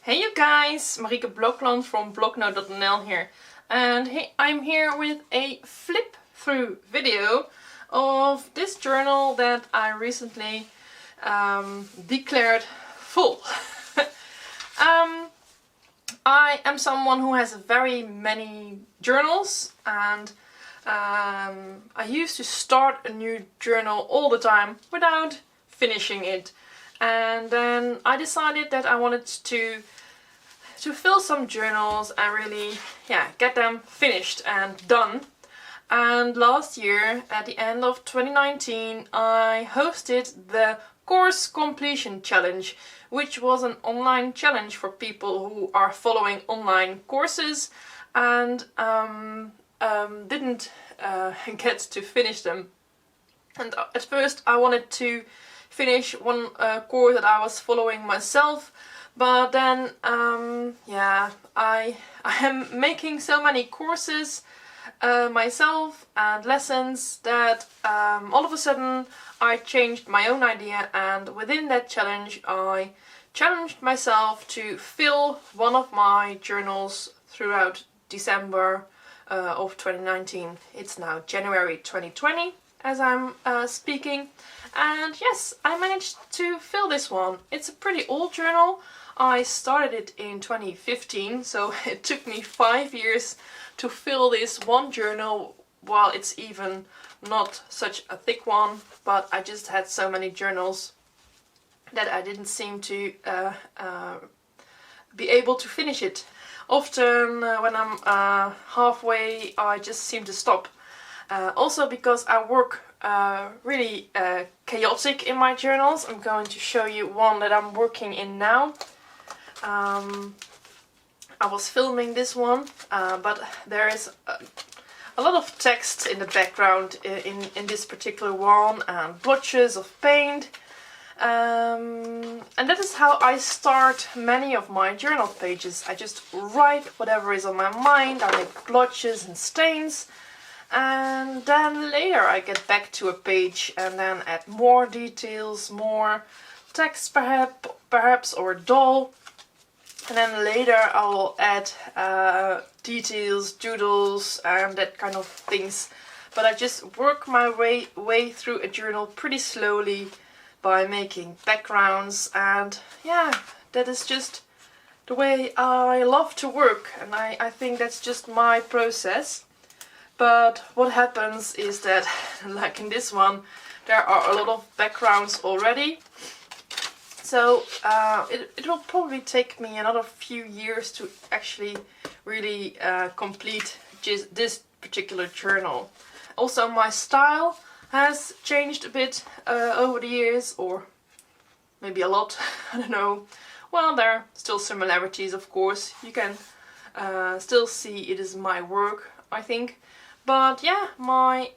Hey you guys, Marieke Blokland from Bloknote.nl here, and I'm here with a flip through video of this journal that I recently declared full. I am someone who has very many journals, and I used to start a new journal all the time without finishing it. And then I decided that I wanted to fill some journals and really get them finished and done. And last year, at the end of 2019, I hosted the Course Completion Challenge, which was an online challenge for people who are following online courses and didn't get to finish them. And at first I wanted to finish one course that I was following myself, but then I am making so many courses myself and lessons that all of a sudden I changed my own idea, and within that challenge I challenged myself to fill one of my journals throughout December of 2019. It's now January 2020 as I'm speaking, and yes, I managed to fill this one. It's a pretty old journal. I started it in 2015, so it took me 5 years to fill this one journal, while it's even not such a thick one, but I just had so many journals that I didn't seem to be able to finish it. Often when I'm halfway, I just seem to stop. Also because I work really chaotic in my journals. I'm going to show you one that I'm working in now. I was filming this one, but there is a lot of text in the background in this particular one, and blotches of paint. And that is how I start many of my journal pages. I just write whatever is on my mind, I make blotches and stains, and then later I get back to a page and then add more details, more text perhaps, or a doll. And then later I will add details, doodles and that kind of things. But I just work my way through a journal pretty slowly by making backgrounds, and yeah, that is just the way I love to work, and I think that's just my process. But what happens is that, like in this one, there are a lot of backgrounds already. So it will probably take me another few years to actually really complete just this particular journal. Also, my style has changed a bit over the years, or maybe a lot, I don't know. Well, there are still similarities, of course. You can still see it is my work, I think. But yeah, my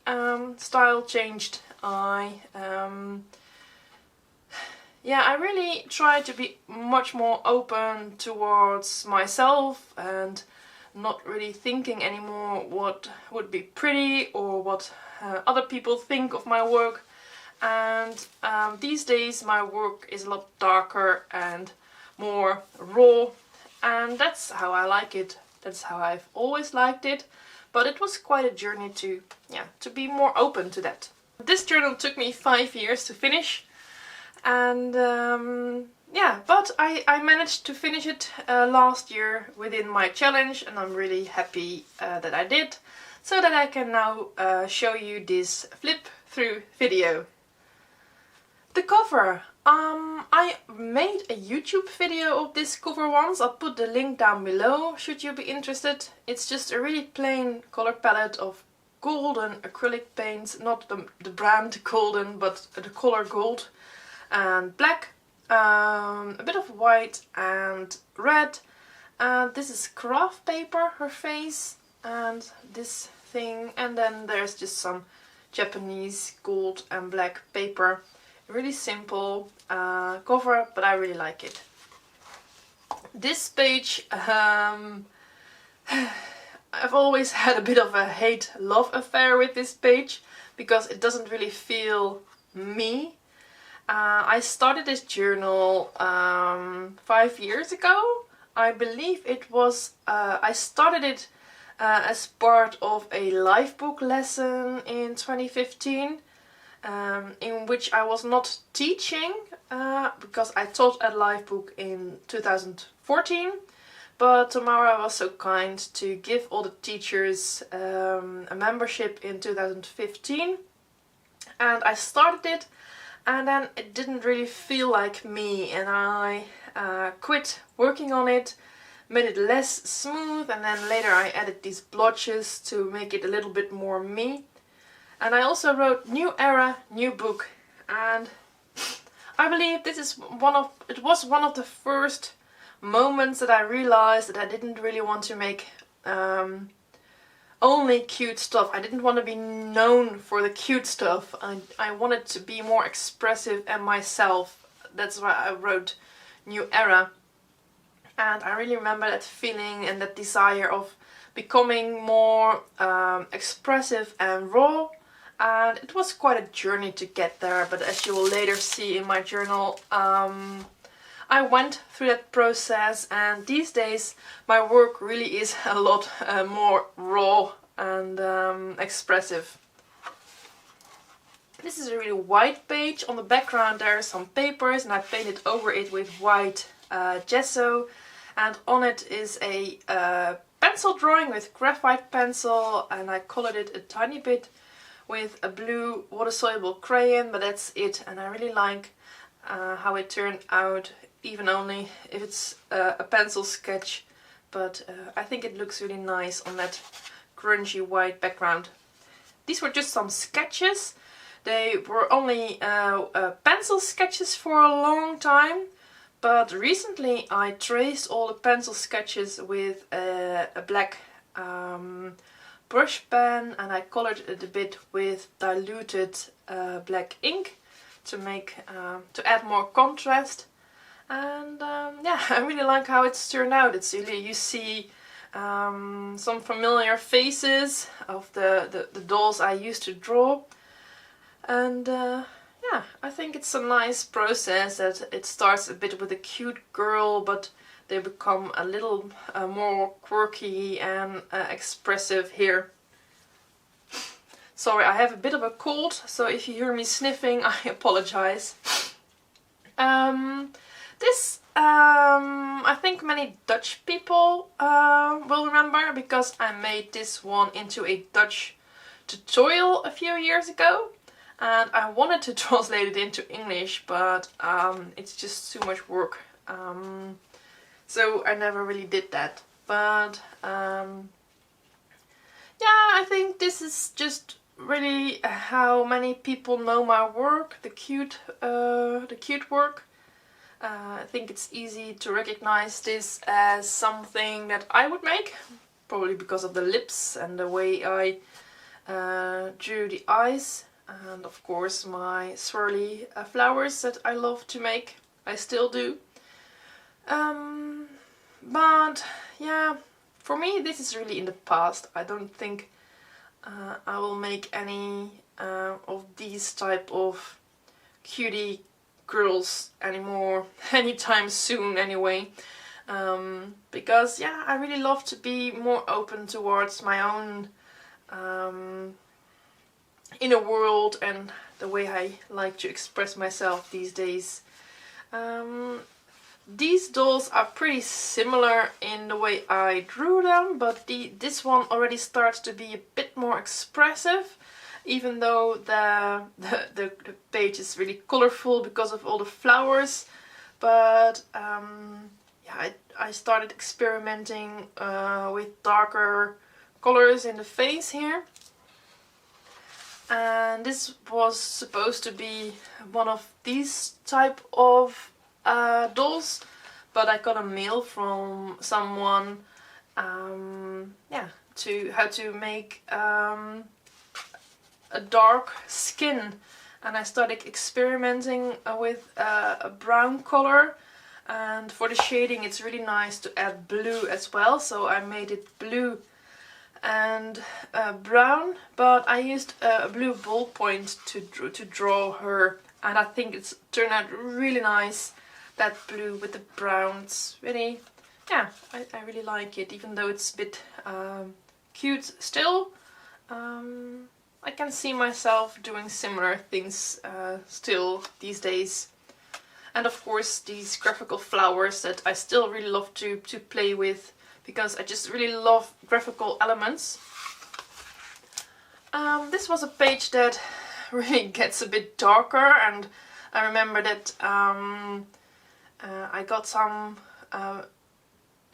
style changed. I really try to be much more open towards myself and not really thinking anymore what would be pretty or what other people think of my work. And these days my work is a lot darker and more raw, and that's how I like it. That's how I've always liked it, but it was quite a journey to be more open to that. This journal took me 5 years to finish, and but I managed to finish it last year within my challenge, and I'm really happy that I did, so that I can now show you this flip through video. The cover. I made a YouTube video of this cover once. I'll put the link down below should you be interested. It's just a really plain color palette of golden acrylic paints, not the brand golden, but the color gold and black, a bit of white and red, and this is craft paper, her face, and this thing, and then there's just some Japanese gold and black paper. Really simple cover, but I really like it. This page, I've always had a bit of a hate-love affair with this page, because it doesn't really feel me. I started this journal 5 years ago. I believe it was, I started it as part of a live book lesson in 2015, in which I was not teaching, because I taught a live book in 2014, but Tamara was so kind to give all the teachers a membership in 2015, and I started it, and then it didn't really feel like me, and I quit working on it, made it less smooth, and then later I added these blotches to make it a little bit more me. And I also wrote New Era, New Book, and I believe this is it was one of the first moments that I realized that I didn't really want to make only cute stuff. I didn't want to be known for the cute stuff. I wanted to be more expressive and myself. That's why I wrote New Era. And I really remember that feeling and that desire of becoming more expressive and raw. And it was quite a journey to get there, but as you will later see in my journal, I went through that process, and these days my work really is a lot more raw and expressive. This is a really white page. On the background there are some papers, and I painted over it with white gesso, and on it is a pencil drawing with graphite pencil, and I colored it a tiny bit with a blue water-soluble crayon, but that's it. And I really like how it turned out, even only if it's a pencil sketch, but I think it looks really nice on that grungy white background. These were just some sketches. They were only pencil sketches for a long time, but recently I traced all the pencil sketches with a black brush pen, and I colored it a bit with diluted black ink to add more contrast. And yeah, I really like how it's turned out. It's really, you see some familiar faces of the dolls I used to draw, and yeah, I think it's a nice process that it starts a bit with a cute girl, but they become a little more quirky and expressive here. Sorry, I have a bit of a cold, so if you hear me sniffing, I apologize. This, I think many Dutch people will remember, because I made this one into a Dutch tutorial a few years ago, and I wanted to translate it into English, but it's just too much work, so I never really did that. But yeah, I think this is just really how many people know my work, the cute work. I think it's easy to recognize this as something that I would make, probably because of the lips and the way I drew the eyes, and of course my swirly flowers that I love to make. I still do. But yeah, for me this is really in the past. I don't think I will make any of these type of cutie girls anymore anytime soon anyway, because yeah, I really love to be more open towards my own inner world and the way I like to express myself these days. These dolls are pretty similar in the way I drew them, but this one already starts to be a bit more expressive, even though the page is really colorful because of all the flowers. But yeah, I started experimenting with darker colors in the face here. And this was supposed to be one of these type of dolls, but I got a mail from someone, yeah, how to make a dark skin, and I started experimenting with a brown color, and for the shading it's really nice to add blue as well, so I made it blue and brown, but I used a blue ballpoint to draw her, and I think it's turned out really nice. That blue with the brown, it's really yeah, I really like it, even though it's a bit cute still. I can see myself doing similar things still these days. And of course these graphical flowers that I still really love to play with, because I just really love graphical elements. This was a page that really gets a bit darker, and I remember that I got some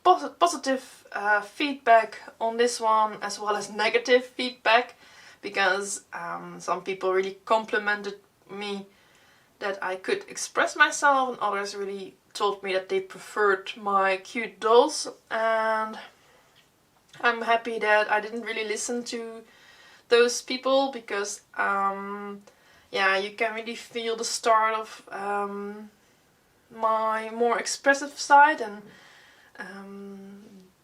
positive feedback on this one, as well as negative feedback, because some people really complimented me that I could express myself, and others really told me that they preferred my cute dolls. And I'm happy that I didn't really listen to those people, because yeah, you can really feel the start of my more expressive side, and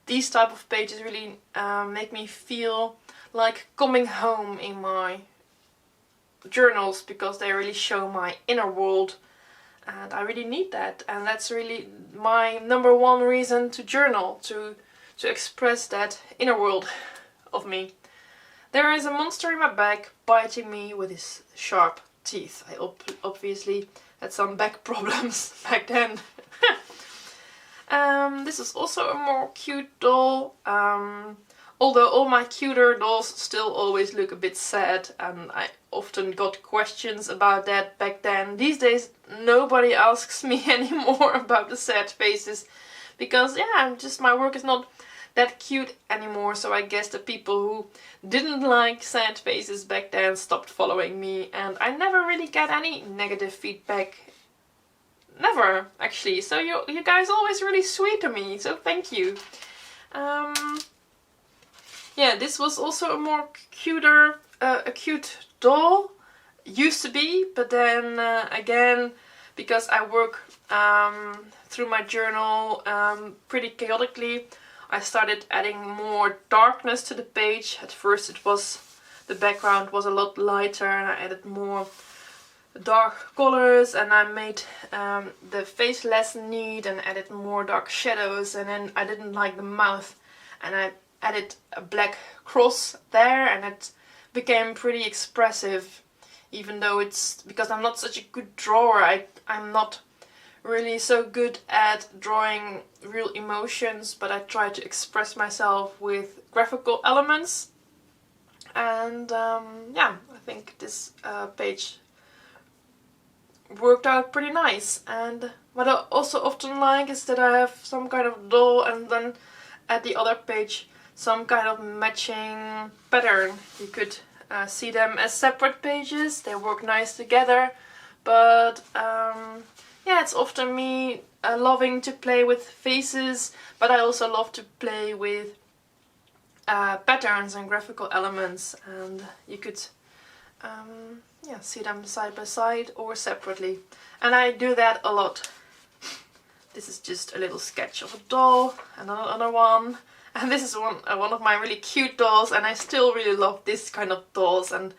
these type of pages really make me feel like coming home in my journals, because they really show my inner world, and I really need that. And that's really my number one reason to journal, to express that inner world of me. There is a monster in my back biting me with his sharp teeth. I obviously had some back problems back then. This is also a more cute doll. Although all my cuter dolls still always look a bit sad, and I often got questions about that back then. These days nobody asks me anymore about the sad faces, because yeah, my work is not that cute anymore. So I guess the people who didn't like sad faces back then stopped following me, and I never really get any negative feedback. Never, actually. So you guys are always really sweet to me, so thank you. Yeah, this was also a more cuter, a cute doll. Used to be, but then again, because I work through my journal pretty chaotically, I started adding more darkness to the page. At first the background was a lot lighter, and I added more dark colors, and I made the face less neat and added more dark shadows. And then I didn't like the mouth, and I added a black cross there, and it became pretty expressive, even though it's because I'm not such a good drawer. I'm not really so good at drawing real emotions, but I try to express myself with graphical elements. And yeah, I think this page worked out pretty nice. And what I also often like is that I have some kind of doll, and then at the other page some kind of matching pattern. You could see them as separate pages. They work nice together, but yeah, it's often me loving to play with faces, but I also love to play with patterns and graphical elements, and you could yeah, see them side by side or separately, and I do that a lot. This is just a little sketch of a doll, and another one, and this is one of my really cute dolls, and I still really love this kind of dolls. And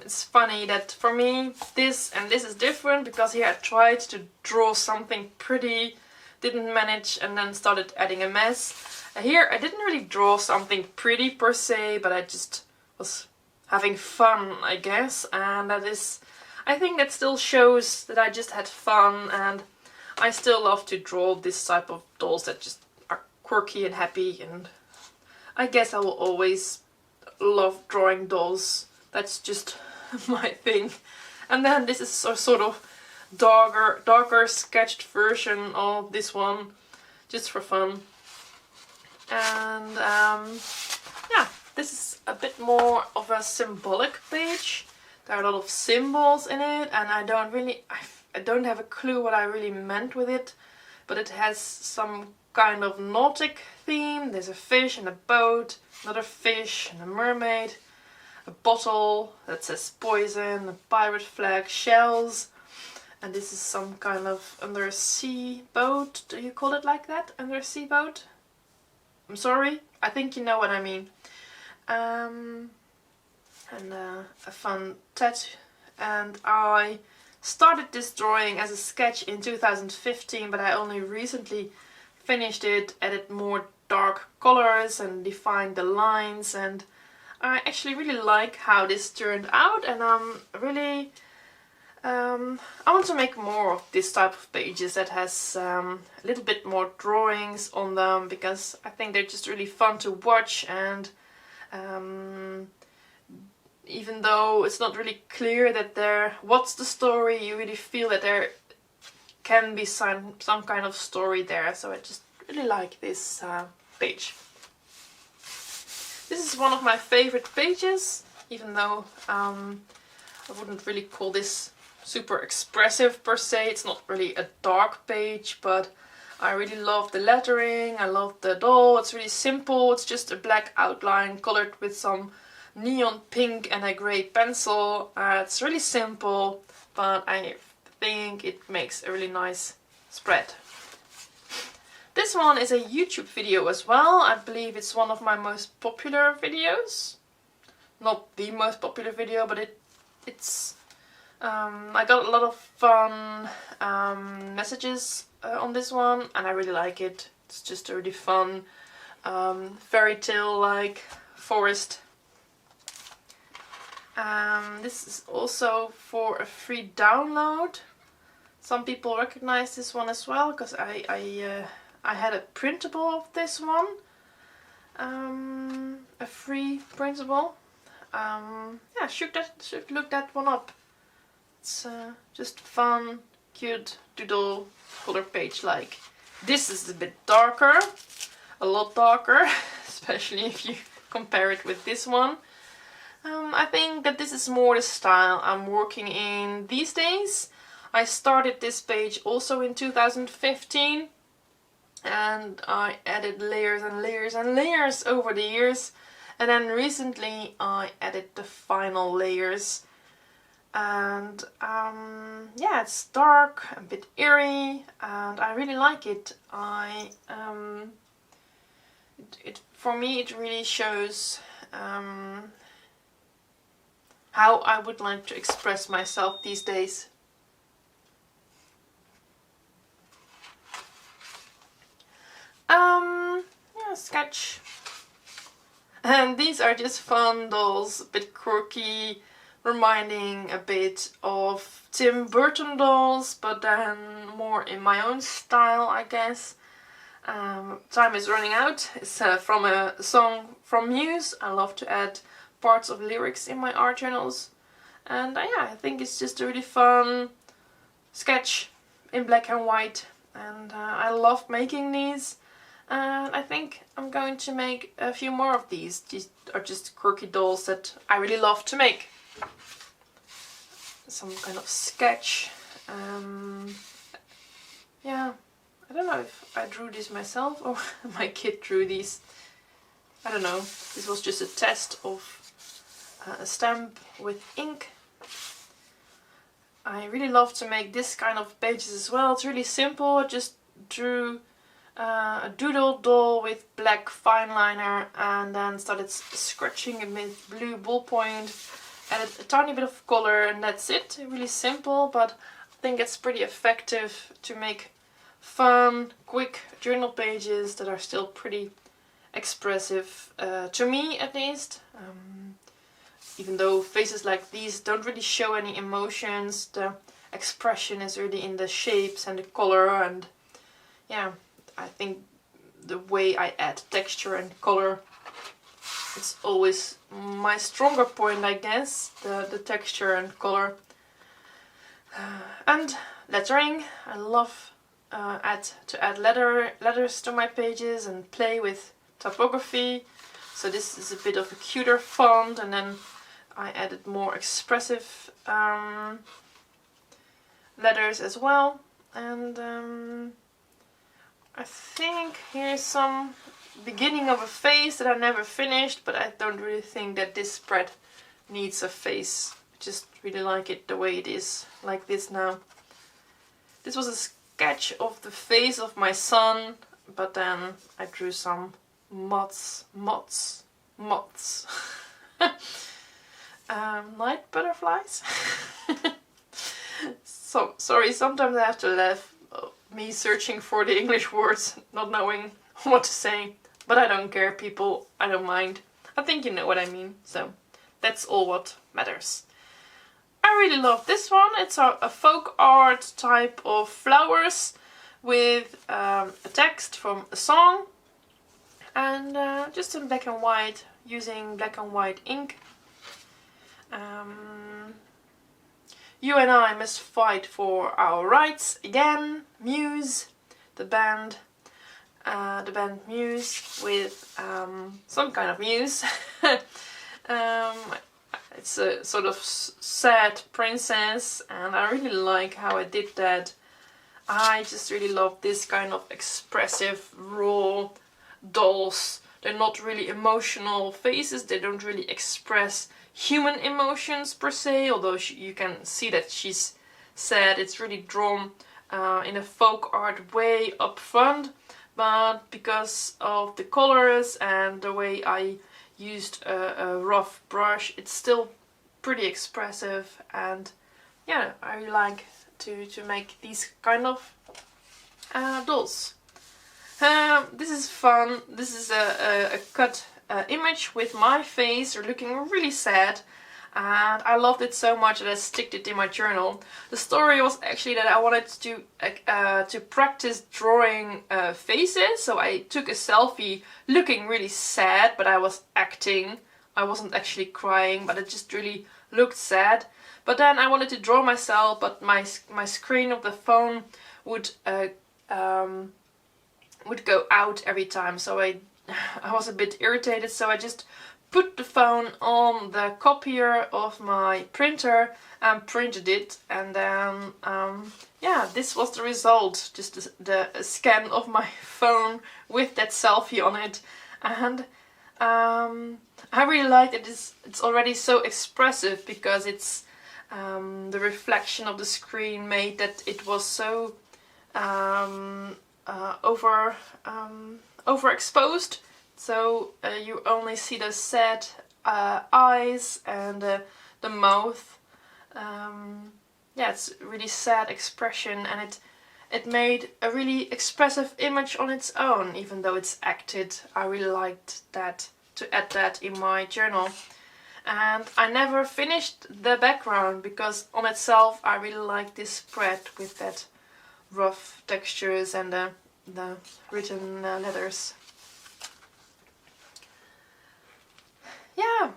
it's funny that for me this and this is different, because here I tried to draw something pretty, didn't manage, and then started adding a mess. Here I didn't really draw something pretty per se, but I just was having fun, I guess, and that is, I think that still shows that I just had fun, and I still love to draw this type of dolls that just are quirky and happy, and I guess I will always love drawing dolls. That's just my thing. And then this is a sort of darker sketched version of this one, just for fun. And yeah, this is a bit more of a symbolic page. There are a lot of symbols in it, and I don't have a clue what I really meant with it, but it has some kind of Nautic theme. There's a fish and a boat, another fish and a mermaid, a bottle that says poison, a pirate flag, shells, and this is some kind of undersea boat. Do you call it like that? Undersea boat? I'm sorry, I think you know what I mean. And a fun tattoo. And I started this drawing as a sketch in 2015, but I only recently finished it, added more dark colors and defined the lines, and I actually really like how this turned out, and I'm really I want to make more of this type of pages that has a little bit more drawings on them, because I think they're just really fun to watch, and even though it's not really clear that what's the story, you really feel that there can be some kind of story there, so I just really like this page. This is one of my favorite pages, even though I wouldn't really call this super expressive per se. It's not really a dark page, but I really love the lettering, I love the doll. It's really simple, it's just a black outline colored with some neon pink and a grey pencil. It's really simple, but I think it makes a really nice spread. This one is a YouTube video as well. I believe it's one of my most popular videos. Not the most popular video, but it's I got a lot of fun messages on this one, and I really like it. It's just a really fun fairy tale like forest. This is also for a free download. Some people recognize this one as well, because I had a printable of this one, a free printable. Yeah, should look that one up. It's just fun, cute doodle color page like. This is a bit darker, a lot darker, especially if you compare it with this one. I think that this is more the style I'm working in these days. I started this page also in 2015, and I added layers and layers and layers over the years, and then recently I added the final layers. And yeah, it's dark, a bit eerie, and I really like it. For me it really shows how I would like to express myself these days. Yeah, sketch. And these are just fun dolls, a bit quirky, reminding a bit of Tim Burton dolls, but then more in my own style, I guess. Time is running out. It's from a song from Muse. I love to add parts of lyrics in my art journals. And yeah, I think it's just a really fun sketch in black and white. And I love making these. And I think I'm going to make a few more of these. These are just quirky dolls that I really love to make. Some kind of sketch. Yeah, I don't know if I drew these myself or my kid drew these. I don't know. This was just a test of a stamp with ink. I really love to make this kind of pages as well. It's really simple. I just drew a doodle doll with black fine liner, and then started scratching it with blue ballpoint. Added a tiny bit of color, and that's it. Really simple, but I think it's pretty effective to make fun, quick journal pages that are still pretty expressive, to me at least. Even though faces like these don't really show any emotions, the expression is really in the shapes and the color, and yeah, I think the way I add texture and color, it's always my stronger point, I guess, the texture and color. And lettering. I love to add letters to my pages and play with typography. So this is a bit of a cuter font, and then I added more expressive letters as well. And I think here's some beginning of a face that I never finished, but I don't really think that this spread needs a face. I just really like it the way it is, like this now. This was a sketch of the face of my son, but then I drew some moths. Night butterflies. So sorry, sometimes I have to laugh. me searching for the English words, not knowing what to say. But I don't care, people. I don't mind. I think you know what I mean. So that's all what matters. I really love this one. It's a folk art type of flowers with a text from a song. And just in black and white, using black and white ink. You and I must fight for our rights again. Muse, the band Muse with some kind of muse. It's a sort of sad princess, and I really like how I did that. I just really love this kind of expressive, raw dolls. They're not really emotional faces, they don't really express human emotions per se, although you can see that she's sad. It's really drawn in a folk art way up front, but because of the colors and the way I used a rough brush, it's still pretty expressive. And yeah, I really like to make these kind of dolls. This is fun. This is a cut image with my face looking really sad, and I loved it so much that I sticked it in my journal. The story was actually that I wanted to practice drawing faces, so I took a selfie looking really sad, but I was acting. I wasn't actually crying, but it just really looked sad. But then I wanted to draw myself, but my screen of the phone would go out every time, so I was a bit irritated, so I just put the phone on the copier of my printer and printed it, and then yeah, this was the result, just the scan of my phone with that selfie on it. And I really like that it's already so expressive, because it's the reflection of the screen made that it was so overexposed, so you only see the sad eyes and the mouth. Yeah, it's a really sad expression, and it made a really expressive image on its own, even though it's acted. I really liked that, to add that in my journal. And I never finished the background, because on itself I really like this spread with that rough textures and the written letters. Yeah,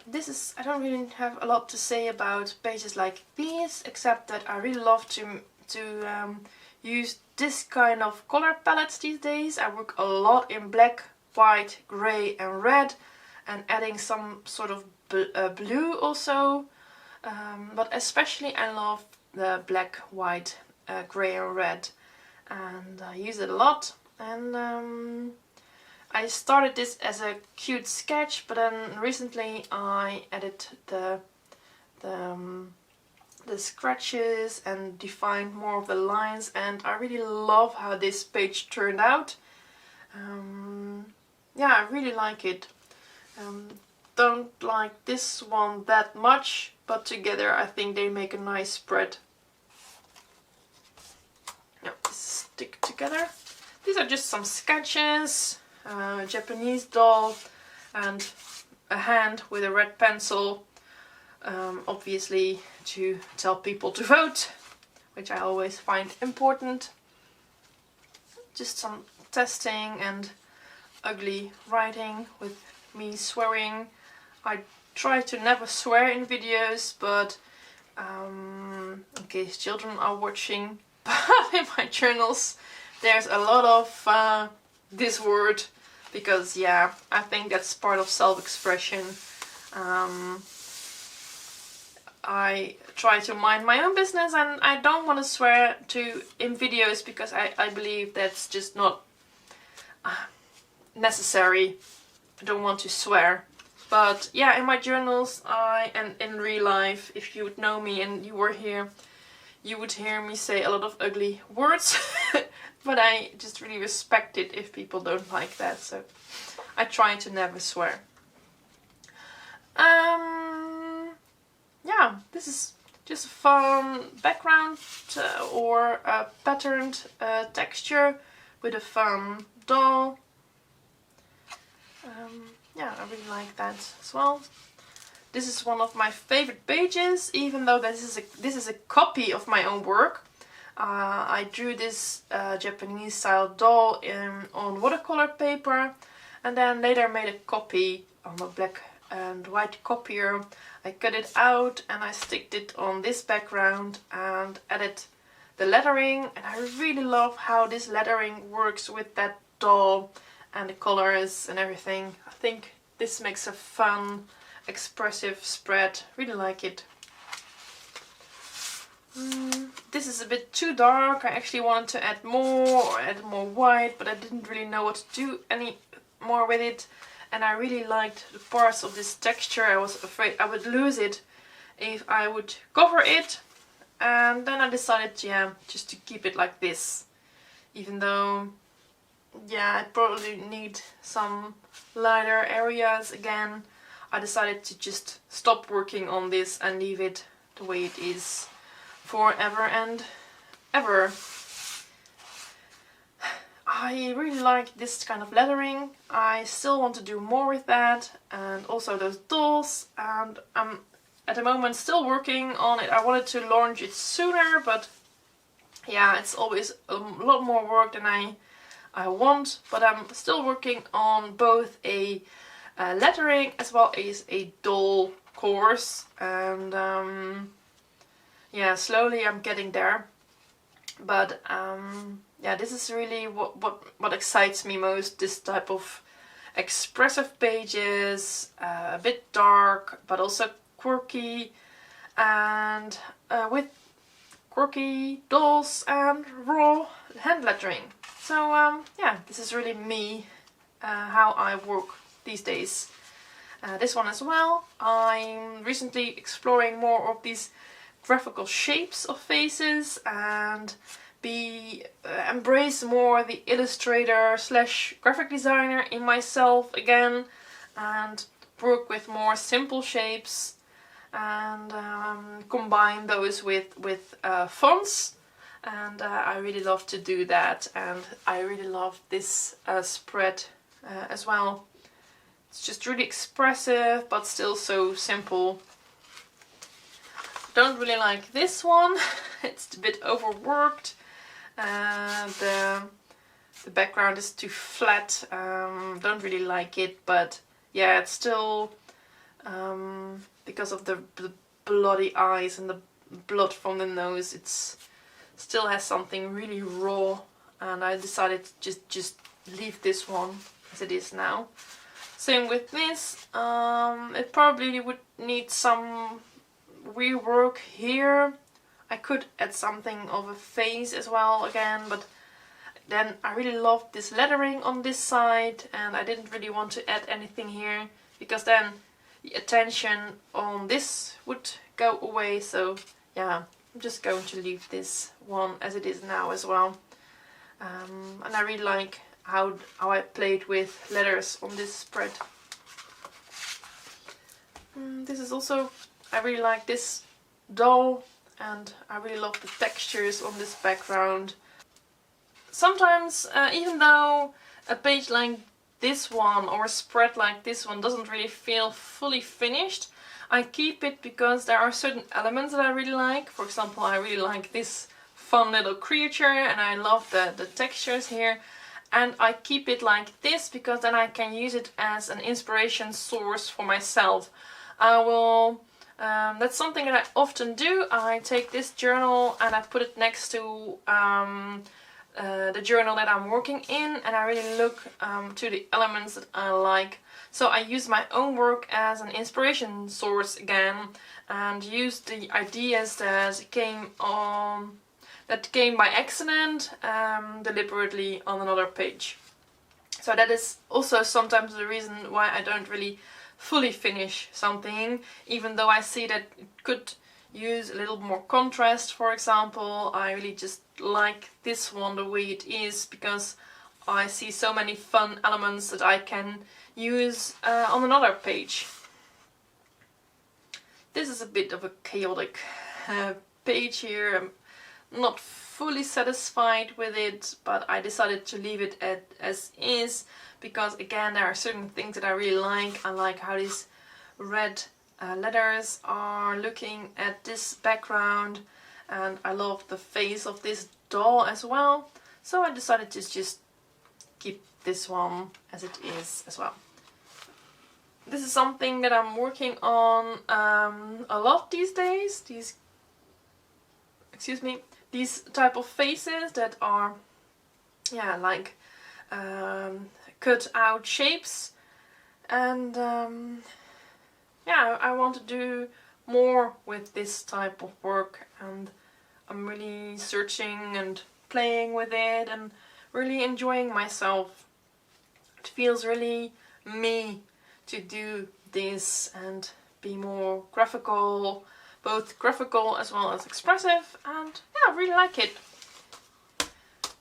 I don't really have a lot to say about pages like these, except that I really love to use this kind of color palettes these days. I work a lot in black, white, grey and red, and adding some sort of blue also. But especially I love the black, white, grey and red, and I use it a lot. And I started this as a cute sketch, but then recently I added the scratches and defined more of the lines, and I really love how this page turned out. Yeah, I really like it. Don't like this one that much, but together I think they make a nice spread. Now, stick together. These are just some sketches. A Japanese doll and a hand with a red pencil, obviously to tell people to vote, which I always find important. Just some testing and ugly writing with me swearing. I try to never swear in videos, but in case children are watching, but in my journals there's a lot of this word, because yeah, I think that's part of self-expression. I try to mind my own business, and I don't want to swear in videos, because I believe that's just not necessary. I don't want to swear. But yeah, in my journals and in real life, if you would know me and you were here, you would hear me say a lot of ugly words. But I just really respect it if people don't like that, so I try to never swear. Yeah, this is just a fun background or a patterned texture with a fun doll. Yeah, I really like that as well. This is one of my favorite pages, even though this is a copy of my own work. I drew this Japanese style doll on watercolor paper, and then later made a copy on a black and white copier. I cut it out and I sticked it on this background and added the lettering, and I really love how this lettering works with that doll and the colors and everything. I think this makes a fun, expressive spread. Really like it. This is a bit too dark. I actually wanted to add more white, but I didn't really know what to do any more with it. And I really liked the parts of this texture. I was afraid I would lose it if I would cover it. And then I decided, yeah, just to keep it like this. Even though, yeah, I probably need some lighter areas again. I decided to just stop working on this and leave it the way it is forever and ever. I really like this kind of lettering. I still want to do more with that, and also those dolls, and I'm at the moment still working on it. I wanted to launch it sooner, but yeah, it's always a lot more work than I want, but I'm still working on both a lettering as well as a doll course, and yeah, slowly I'm getting there. But yeah, this is really what excites me most, this type of expressive pages, a bit dark but also quirky, and with quirky dolls and raw hand lettering. So yeah, this is really me, how I work these days. This one as well. I'm recently exploring more of these graphical shapes of faces and embrace more the illustrator slash graphic designer in myself again, and work with more simple shapes and combine those with fonts. And I really love to do that, and I really love this spread as well. It's just really expressive but still so simple. Don't really like this one. It's a bit overworked. The background is too flat. Don't really like it, but yeah, it's still because of the bloody eyes and the blood from the nose, it's still has something really raw, and I decided to just leave this one as it is now. Same with this. It probably would need some rework here. I could add something of a face as well again, but then I really loved this lettering on this side, and I didn't really want to add anything here because then the attention on this would go away. So yeah, I'm just going to leave this one as it is now as well. And I really like how I played with letters on this spread. This is also, I really like this doll, and I really love the textures on this background. Sometimes, even though a page like this one or a spread like this one doesn't really feel fully finished, I keep it because there are certain elements that I really like. For example, I really like this fun little creature, and I love the textures here. And I keep it like this because then I can use it as an inspiration source for myself. That's something that I often do. I take this journal and I put it next to the journal that I'm working in, and I really look to the elements that I like. So I use my own work as an inspiration source again, and use the ideas that came by accident deliberately on another page. So that is also sometimes the reason why I don't really fully finish something, even though I see that it could use a little more contrast. For example, I really just like this one the way it is because I see so many fun elements that I can use on another page. This is a bit of a chaotic page here. I'm not fully satisfied with it, but I decided to leave it as is, because again there are certain things that I really like. I like how these red letters are looking at this background, and I love the face of this doll as well, so I decided to just keep this one as it is as well. This is something that I'm working on a lot these days, these type of faces that are, yeah, like cut out shapes, and yeah, I want to do more with this type of work, and I'm really searching and playing with it and really enjoying myself. It feels really me to do this and be more graphical, both graphical as well as expressive, and yeah, I really like it.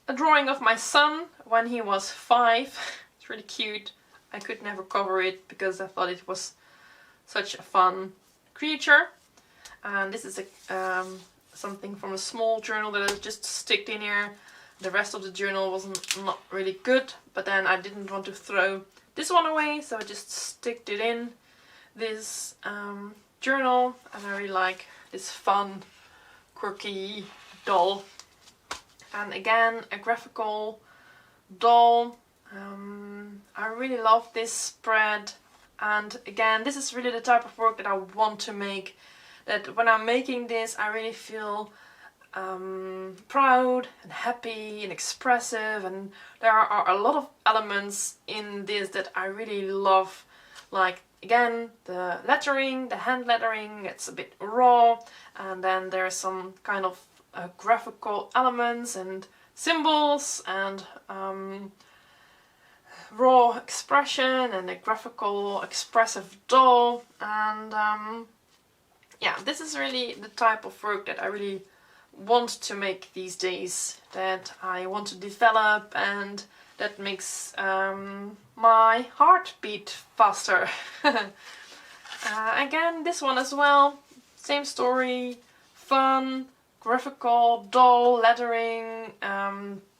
A drawing of my son when he was 5. It's really cute. I could never cover it because I thought it was such a fun creature. And this is something from a small journal that I just sticked in here. The rest of the journal wasn't not really good, but then I didn't want to throw this one away, so I just sticked it in this journal, and I really like this fun, quirky doll. And again, a graphical doll. I really love this spread, and again, this is really the type of work that I want to make. That when I'm making this, I really feel proud and happy and expressive, and there are a lot of elements in this that I really love, like again the lettering, the hand lettering, it's a bit raw, and then there's some kind of graphical elements and symbols and raw expression and a graphical expressive doll, and yeah, this is really the type of work that I really want to make these days, that I want to develop, and that makes my heart beat faster. Again, this one as well, same story, fun, graphical, doll, lettering,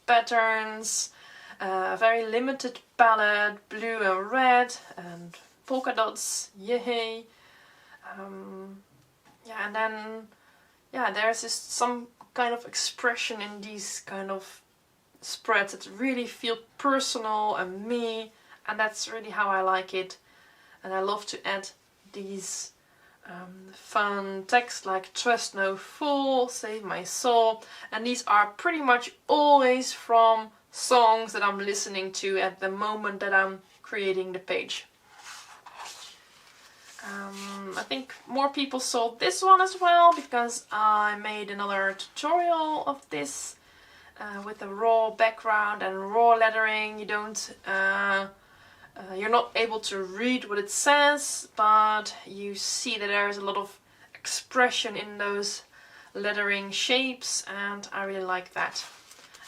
patterns, very limited palette, blue and red, and polka dots, yay. Yeah, and then yeah, there's just some kind of expression in these kind of spreads that really feel personal and me, and that's really how I like it. And I love to add these fun text like trust no fool, save my soul, and these are pretty much always from songs that I'm listening to at the moment that I'm creating the page. I think more people saw this one as well, because I made another tutorial of this with a raw background and raw lettering. You're not able to read what it says, but you see that there is a lot of expression in those lettering shapes, and I really like that.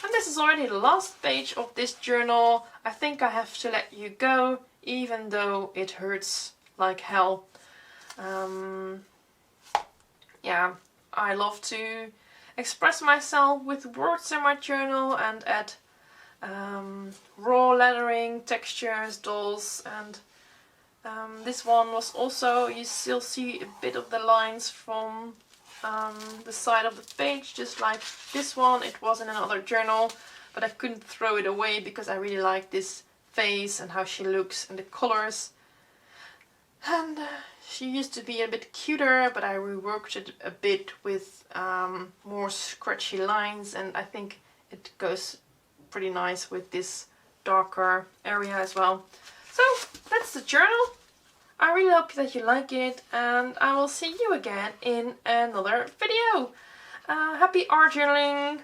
And this is already the last page of this journal. I think I have to let you go, even though it hurts like hell. Yeah, I love to express myself with words in my journal and add raw lettering, textures, dolls, and this one was also, you still see a bit of the lines from the side of the page, just like this one. It was in another journal, but I couldn't throw it away because I really like this face and how she looks and the colors. And she used to be a bit cuter, but I reworked it a bit with more scratchy lines, and I think it goes pretty nice with this darker area as well. So that's the journal. I really hope that you like it, and I will see you again in another video. Happy art journaling!